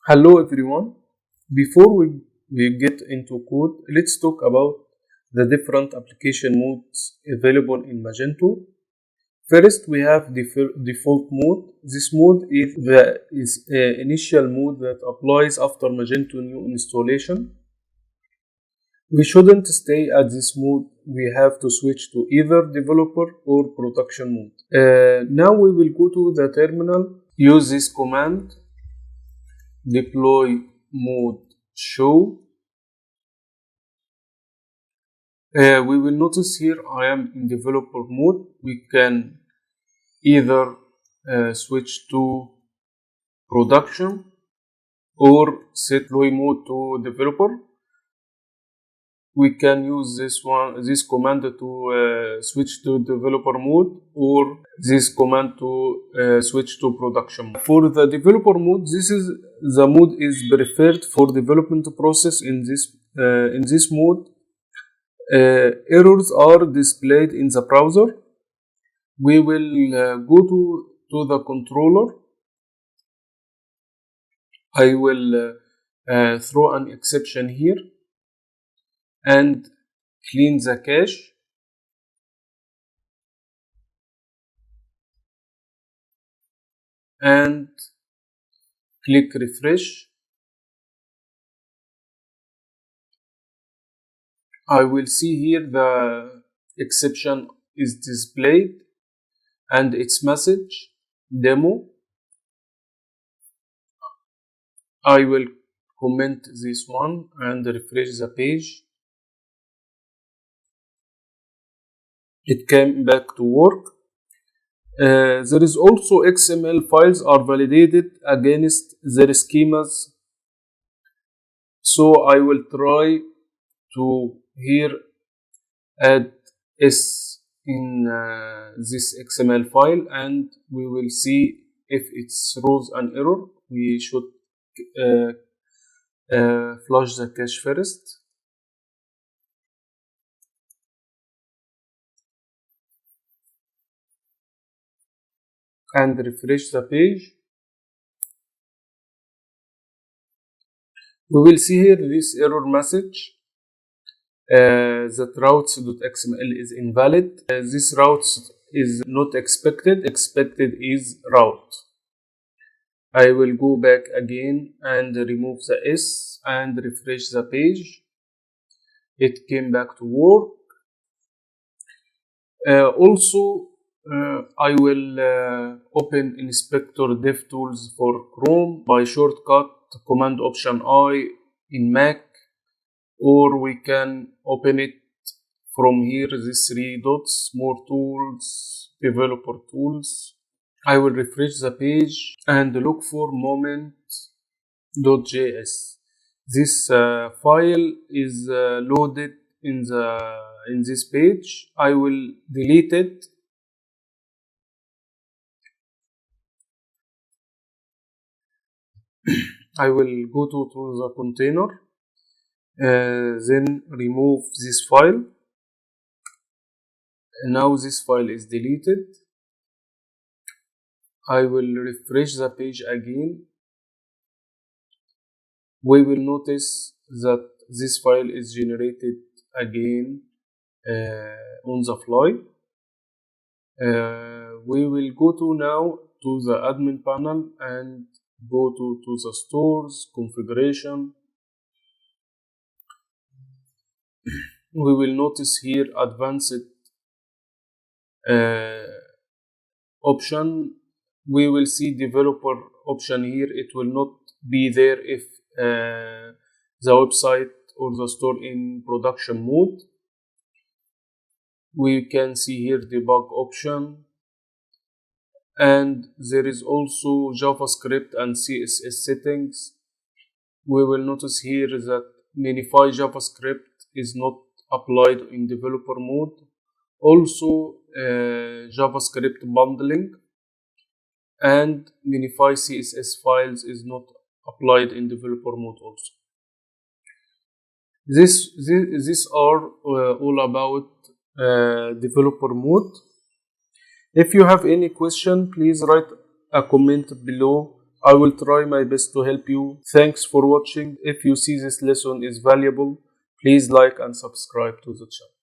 Hello everyone. Before we get into code, let's talk about the different application modes available in Magento. First, we have default mode. This mode is initial mode that applies after Magento new installation. We shouldn't stay at this mode. We have to switch to either developer or production mode. Now we will go to the terminal. Use this command deploy mode show. We will notice here I am in developer mode. We can either switch to production or set deploy mode to developer. We can use this command to switch to developer mode, or this command to switch to production mode. For the developer mode, the mode is preferred for development process. In this mode, errors are displayed in the browser. We will go to the controller. I will throw an exception here and clean the cache. And click refresh. I will see here the exception is displayed and its message demo. I will comment this one and refresh the page. It came back to work. There is also XML files are validated against their schemas. So I will try to here add S in this XML file, and we will see if it throws an error. We should flush the cache first. And refresh the page. We will see here this error message that routes.xml is invalid. This routes is not expected. Expected is route. I will go back again and remove the S and refresh the page. It came back to work. Also, I will open Inspector DevTools for Chrome by shortcut Command Option I in Mac, or we can open it from here, these three dots, More Tools, Developer Tools. I will refresh the page and look for moment.js. This file is loaded in this page. I will delete it. I will go to the container, then remove this file. Now this file is deleted. I will refresh the page again. We will notice that this file is generated again on the fly. We will go now to the admin panel and go to the stores configuration. We will notice here advanced option. We will see developer option here. It will not be there if the website or the store in production mode. We can see here debug option, and there is also JavaScript and CSS settings. We will notice here that Minify JavaScript is not applied in developer mode. Also JavaScript bundling and Minify CSS files is not applied in developer mode also. These are all about developer mode. If you have any question, please write a comment below. I will try my best to help you. Thanks for watching. If you see this lesson is valuable, please like and subscribe to the channel.